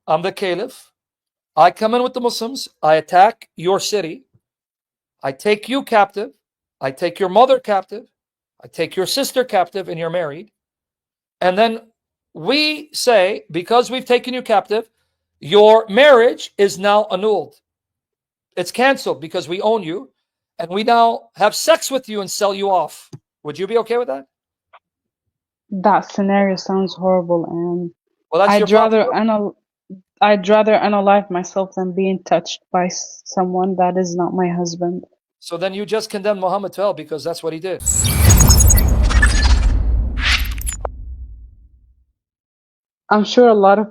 I'm the caliph. I come in with the Muslims. I attack your city. I take you captive. I take your mother captive. I take your sister captive, and you're married. And then we say, because we've taken you captive, your marriage is now annulled. It's canceled because we own you, and we now have sex with you and sell you off. Would you be okay with that? That scenario sounds horrible, and Well, that's your I'd problem. rather I'd rather unalive myself than being touched by someone that is not my husband. So then you just condemn Muhammad to hell because that's what he did. I'm sure a lot of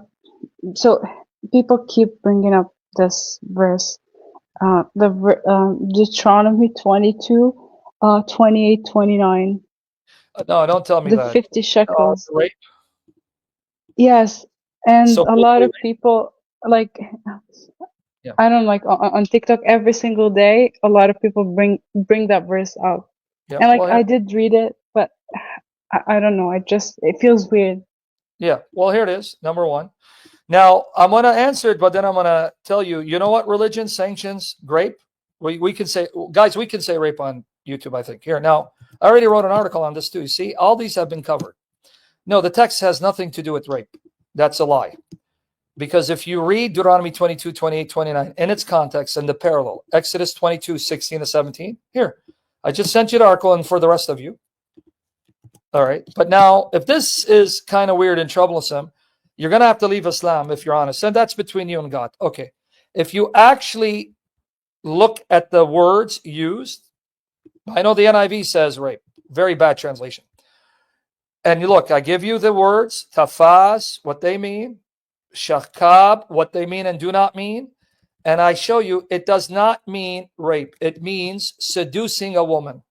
people keep bringing up this verse, Deuteronomy 22, 28, 29, No, don't tell me the that. 50 shekels. Rape. Yes, and So a lot of people like yeah. I don't like on TikTok every single day. A lot of people bring that verse up, Yeah. and like Well, I did read it, but I don't know. It feels weird. yeah. Well, here it is. Number one. Now I'm going to answer it, but then I'm going to tell you. You know what religion sanctions rape? We can say, guys, we can say rape on YouTube. I think here now. I already wrote an article on this too. See, all these have been covered. No, the text has nothing to do with rape. That's a lie. Because if you read Deuteronomy 22, 28, 29 in its context and the parallel, Exodus 22, 16 to 17, here, I just sent you the article and for the rest of you. All right. But now, if this is kind of weird and troublesome, you're going to have to leave Islam if you're honest. And that's between you and God. Okay. If you actually look at the words used, I know the NIV says rape. Very bad translation. And you look, I give you the words, tafaz, what they mean, shakab, what they mean and do not mean. And I show you it does not mean rape. It means seducing a woman.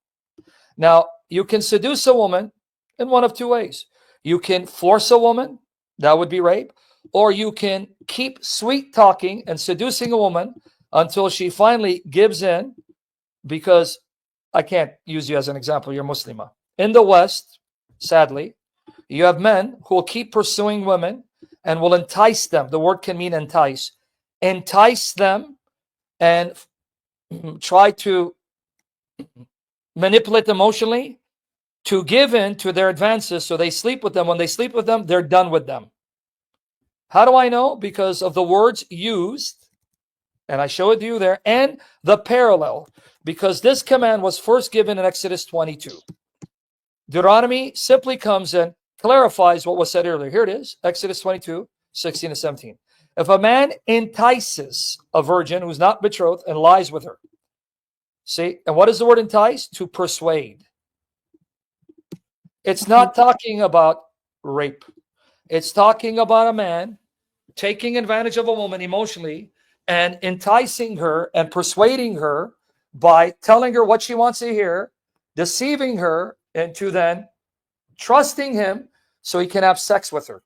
Now, you can seduce a woman in one of two ways. You can force a woman, that would be rape, or you can keep sweet talking and seducing a woman until she finally gives in, because I can't use you as an example, you're Muslimah. In the West, sadly, you have men who will keep pursuing women and will entice them. The word can mean entice. Entice them and try to manipulate them emotionally to give in to their advances, so they sleep with them. When they sleep with them, they're done with them. How do I know? Because of the words used, and I show it to you there, and the parallel, because this command was first given in Exodus 22. Deuteronomy simply comes and clarifies what was said earlier. Here it is, Exodus 22, 16 to 17. If a man entices a virgin who's not betrothed and lies with her, see, and what is the word entice? To persuade. It's not talking about rape. It's talking about a man taking advantage of a woman emotionally and enticing her and persuading her by telling her what she wants to hear, deceiving her into then trusting him so he can have sex with her.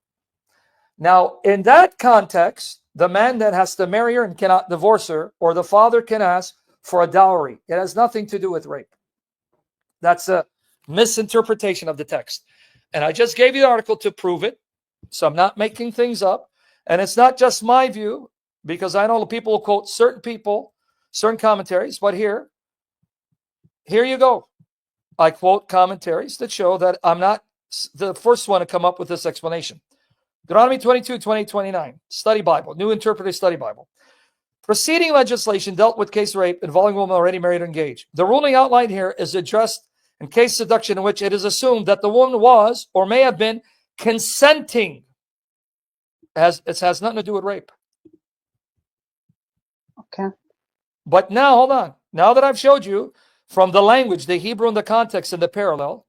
Now, in that context, the man then has to marry her and cannot divorce her, or the father can ask for a dowry. It has nothing to do with rape. That's a misinterpretation of the text. And I just gave you the article to prove it. So I'm not making things up. And it's not just my view, because I know people will quote certain people, certain commentaries, but here you go. I quote commentaries that show that I'm not the first one to come up with this explanation. Deuteronomy 22, 20, 29, Study Bible, New Interpreted Study Bible. Preceding legislation dealt with case rape involving women already married or engaged. The ruling outlined here is addressed in case seduction in which it is assumed that the woman was or may have been consenting. It has nothing to do with rape. Okay. But now, hold on. Now that I've showed you from the language, the Hebrew and the context and the parallel,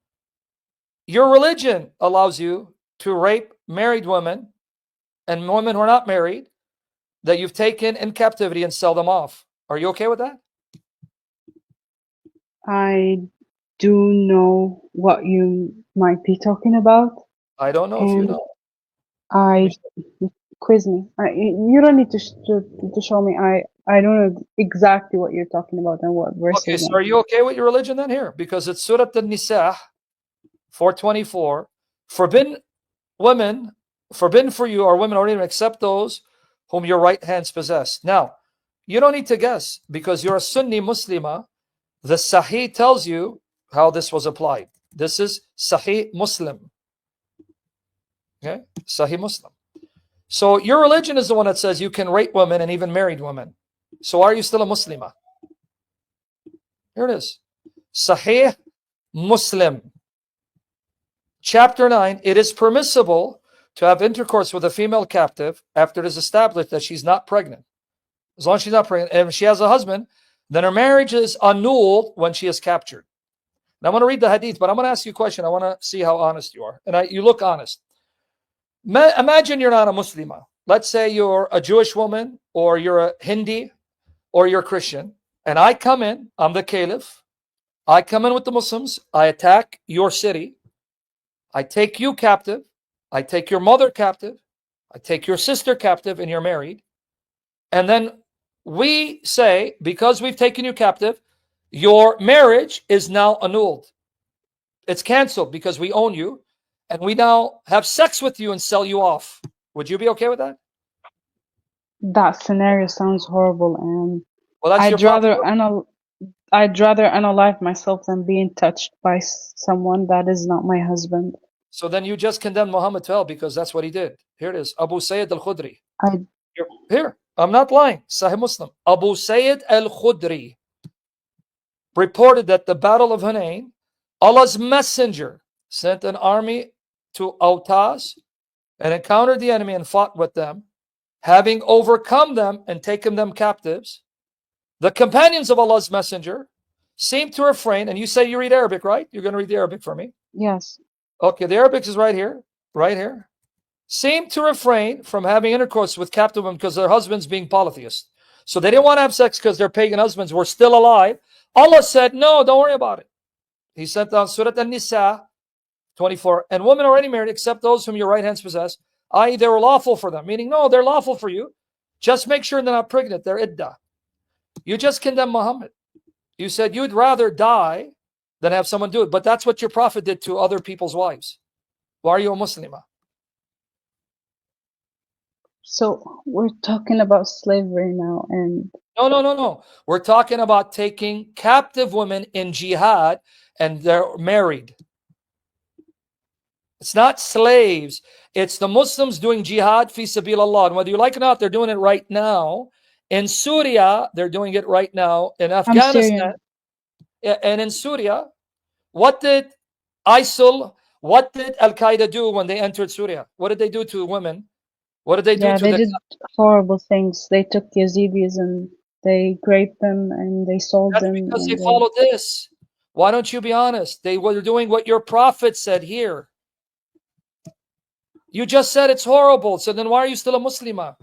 your religion allows you to rape married women and women who are not married that you've taken in captivity and sell them off. Are you okay with that? I do know what you might be talking about. I don't know if you know. Quiz me. You don't need to show me. I don't know exactly what you're talking about and what verse. Okay, so are you okay with your religion then here? Because it's Surah An-Nisa 424. Forbidden for you are women or even except those whom your right hands possess. Now, you don't need to guess because you're a Sunni Muslimah. The Sahih tells you how this was applied. This is Sahih Muslim. Okay? Sahih Muslim. So your religion is the one that says you can rape women and even married women. So are you still a Muslimah? Here it is. Sahih Muslim. Chapter 9, it is permissible to have intercourse with a female captive after it is established that she's not pregnant. As long as she's not pregnant, and if she has a husband, then her marriage is annulled when she is captured. Now I'm going to read the hadith, but I'm going to ask you a question. I want to see how honest you are. And you look honest. Imagine you're not a Muslimah. Let's say you're a Jewish woman, or you're a Hindi, or you're a Christian. And I come in, I'm the caliph. I come in with the Muslims. I attack your city. I take you captive. I take your mother captive. I take your sister captive, and you're married. And then we say, because we've taken you captive, your marriage is now annulled. It's canceled because we own you, and we now have sex with you and sell you off. Would you be okay with that? That scenario sounds horrible, and Well, that's your problem. I'd rather unalive myself than being touched by someone that is not my husband. So then you just condemn Muhammad to hell because that's what he did. Here it is. Abu Sayyid al-Khudri. Here, I'm not lying. Sahih Muslim. Abu Sayyid al-Khudri reported that the Battle of Hunayn, Allah's messenger sent an army to Autas and encountered the enemy and fought with them. Having overcome them and taken them captives, the companions of Allah's messenger seemed to refrain. And you say you read Arabic, right? You're going to read the Arabic for me? Yes. Okay, the Arabic is right here. Right here. Seemed to refrain from having intercourse with captive women because their husbands being polytheists. So they didn't want to have sex because their pagan husbands were still alive. Allah said, no, don't worry about it. He sent down Surah An-Nisa 24. And women already married except those whom your right hands possess, i.e. they were lawful for them. Meaning, no, they're lawful for you. Just make sure they're not pregnant. They're iddah. You just condemned Muhammad. You said you'd rather die than have someone do it. But that's what your prophet did to other people's wives. Why are you a Muslimah? So we're talking about slavery now, and No. We're talking about taking captive women in jihad and they're married. It's not slaves. It's the Muslims doing jihad fi sabilillah. And whether you like it or not, they're doing it right now. In Syria, they're doing it right now. In Afghanistan, and in Syria, what did ISIL, what did Al-Qaeda do when they entered Syria? What did they do to women? What did they do to they did horrible things. They took Yazidis and they raped them and they sold them. That's because they followed this. Why don't you be honest? They were doing what your prophet said here. You just said it's horrible. So then why are you still a Muslimah?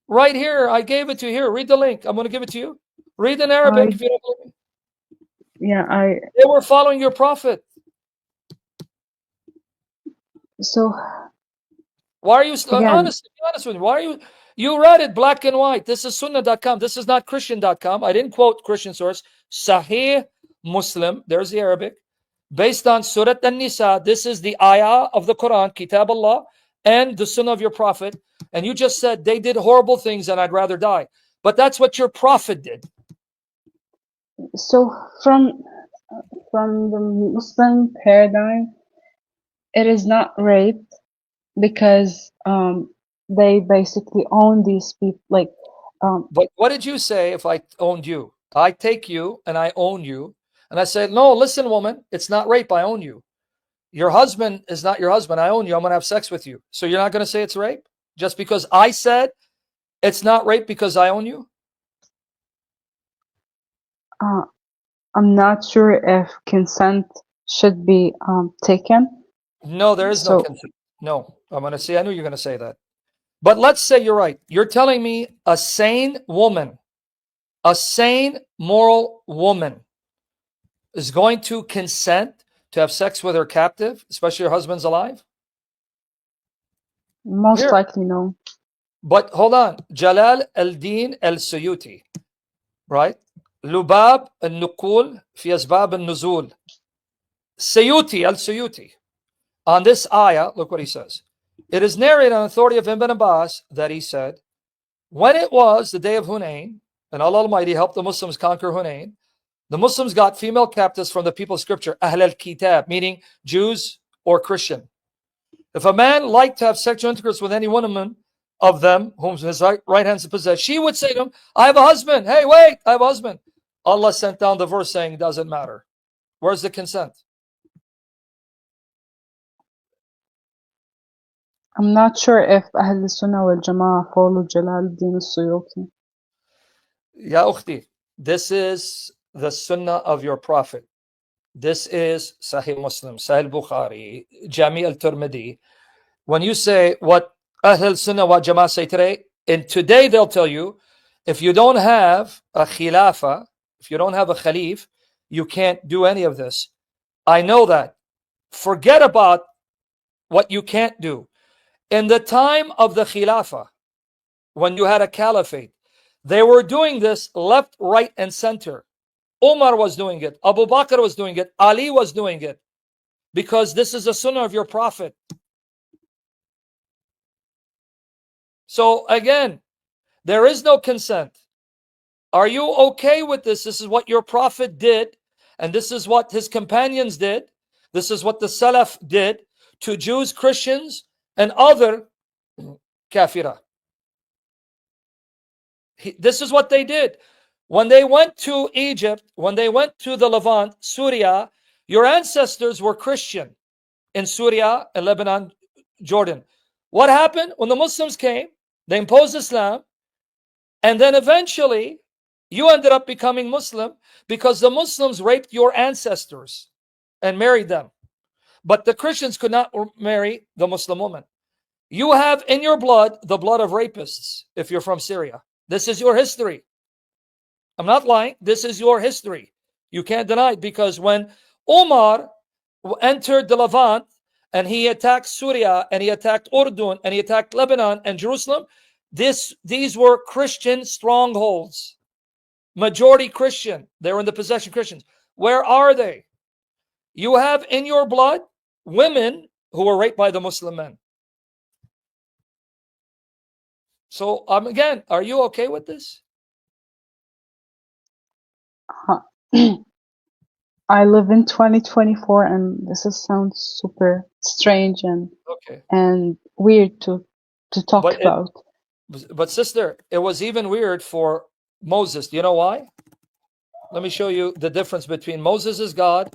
Right here. I gave it to you. Here, read the link. I'm going to give it to you. Read in Arabic if you don't believe me. Yeah, They were following your prophet. So why are you honest? Be honest with me. Why are you read it black and white? This is sunnah.com. This is not Christian.com. I didn't quote Christian source. Sahih Muslim. There's the Arabic. Based on Surah An-Nisa. This is the ayah of the Quran, Kitab Allah, and the sunnah of your prophet. And you just said they did horrible things and I'd rather die. But that's what your prophet did. So from the Muslim paradigm, it is not rape because they basically own these people. But what did you say if I owned you? I take you and I own you. And I said, no, listen, woman, it's not rape. I own you. Your husband is not your husband. I own you. I'm going to have sex with you. So you're not going to say it's rape? Just because I said it's not rape because I own you? I'm not sure if consent should be taken. No, there is no consent. No, I'm going to say, I knew you're going to say that. But let's say you're right. You're telling me a sane woman, a sane moral woman is going to consent to have sex with her captive, especially her husband's alive? Most likely no. But hold on. Jalal al-Din al-Suyuti, right? Lubab al-Nuqul fi asbab al-Nuzul. Suyuti al-Suyuti. On this ayah, look what he says. It is narrated on authority of Ibn Abbas that he said, when it was the day of Hunayn, and Allah Almighty helped the Muslims conquer Hunayn, the Muslims got female captives from the people of scripture, Ahl al-Kitab, meaning Jews or Christian. If a man liked to have sexual intercourse with any woman of them, whom his right hand possessed, she would say to him, I have a husband. Hey, wait, I have a husband. Allah sent down the verse saying, it doesn't matter. Where's the consent? I'm not sure if Ahl Sunnah wal Jama'ah follow Jalaluddin al-Suyuti. Ya ukhti, this is the sunnah of your prophet. This is Sahih Muslim, Sahih Bukhari, Jami al-Tirmidhi. When you say what Ahl Sunnah wa Jama'ah say today, and today they'll tell you, if you don't have a khilafah, if you don't have a khalif, you can't do any of this. I know that. Forget about what you can't do. In the time of the khilafah, when you had a caliphate, they were doing this left, right, and center. Umar was doing it. Abu Bakr was doing it. Ali was doing it. Because this is the sunnah of your prophet. So again, there is no consent. Are you okay with this? This is what your prophet did. And this is what his companions did. This is what the Salaf did to Jews, Christians, and other kafirah. This is what they did. When they went to Egypt, when they went to the Levant, Syria, your ancestors were Christian in Syria and Lebanon, Jordan. What happened? When the Muslims came, they imposed Islam, and then eventually you ended up becoming Muslim because the Muslims raped your ancestors and married them. But the Christians could not marry the Muslim woman. You have in your blood the blood of rapists if you're from Syria. This is your history. I'm not lying. This is your history. You can't deny it, because when Umar entered the Levant and he attacked Syria and he attacked Urdun and he attacked Lebanon and Jerusalem, these were Christian strongholds. Majority Christian. They were in the possession of Christians. Where are they? You have in your blood women who were raped by the Muslim men. So again, are you okay with this? I live in 2024, and this sounds super strange and weird to talk about. But sister, it was even weird for Moses. Do you know why? Let me show you the difference between Moses' God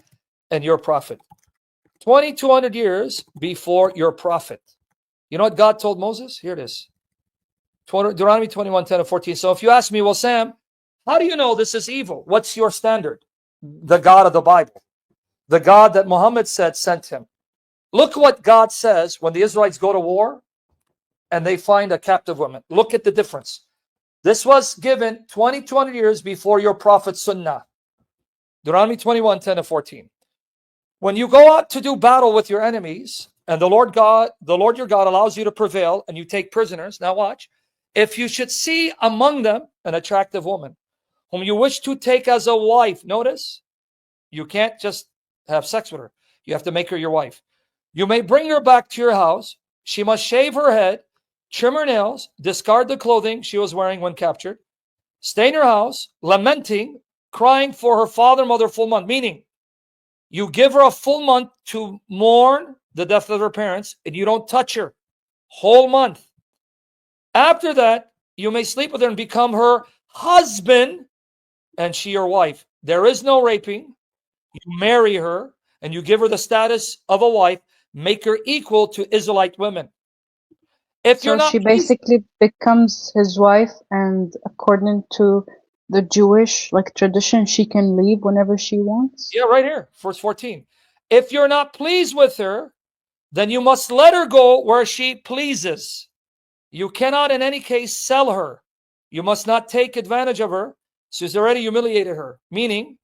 and your prophet. 2,200 years before your prophet. You know what God told Moses? Here it is. Deuteronomy 21:10 and 14. So if you ask me, well, Sam, how do you know this is evil? What's your standard? The God of the Bible. The God that Muhammad said sent him. Look what God says when the Israelites go to war and they find a captive woman. Look at the difference. This was given 2,200 years before your prophet's sunnah. Deuteronomy 21:10 and 14. When you go out to do battle with your enemies, and the Lord your God allows you to prevail, and you take prisoners, now watch, if you should see among them an attractive woman, whom you wish to take as a wife, notice, you can't just have sex with her. You have to make her your wife. You may bring her back to your house. She must shave her head, trim her nails, discard the clothing she was wearing when captured, stay in her house, lamenting, crying for her father and mother full month, meaning you give her a full month to mourn the death of her parents, and you don't touch her. Whole month. After that, you may sleep with her and become her husband, and she your wife. There is no raping. You marry her, and you give her the status of a wife, make her equal to Israelite women. If you're not she basically becomes his wife, and according to the Jewish tradition, she can leave whenever she wants. Yeah, right here, verse 14. If you're not pleased with her, then you must let her go where she pleases. You cannot in any case sell her. You must not take advantage of her. She's already humiliated her, meaning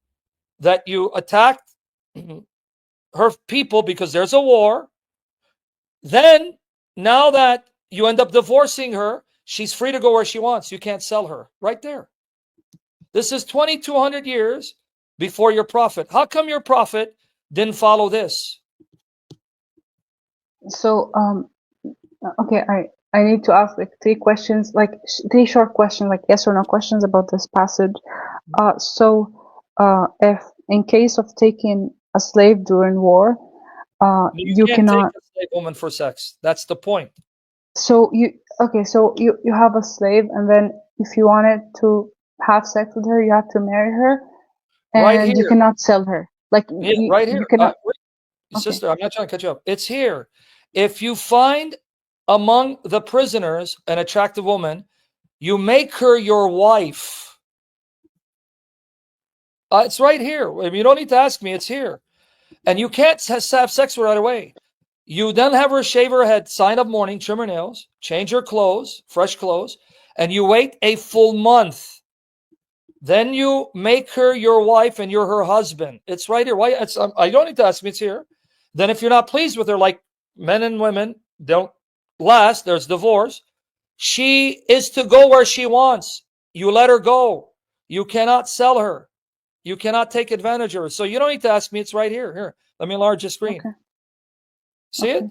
that you attacked her people because there's a war. Then, now that you end up divorcing her, she's free to go where she wants. You can't sell her. Right there. This is 2,200 years before your prophet. How come your prophet didn't follow this? So, Okay, I need to ask like three questions, like three short questions, like yes or no questions about this passage. If in case of taking a slave during war, You you can't take cannot. a slave woman for sex. That's the point. So you have a slave, and then if you wanted to have sex with her, you have to marry her, Right and you here. cannot sell her. Like Yeah, right you here. cannot. Okay. Sister, I'm not trying to cut you off. It's here. If you find among the prisoners an attractive woman, you make her your wife. It's right here. I mean, you don't need to ask me. It's here. And you can't have sex right away. You then have her shave her head, sign up mourning, trim her nails, change her clothes, fresh clothes, and you wait a full month. Then you make her your wife and you're her husband. It's right here. Why? I don't need to ask me. It's here. Then if you're not pleased with her, like men and women don't last, there's divorce. She is to go where she wants. You let her go. You cannot sell her. You cannot take advantage of her. So you don't need to ask me. It's right here. Here, let me enlarge the screen. Okay. See it?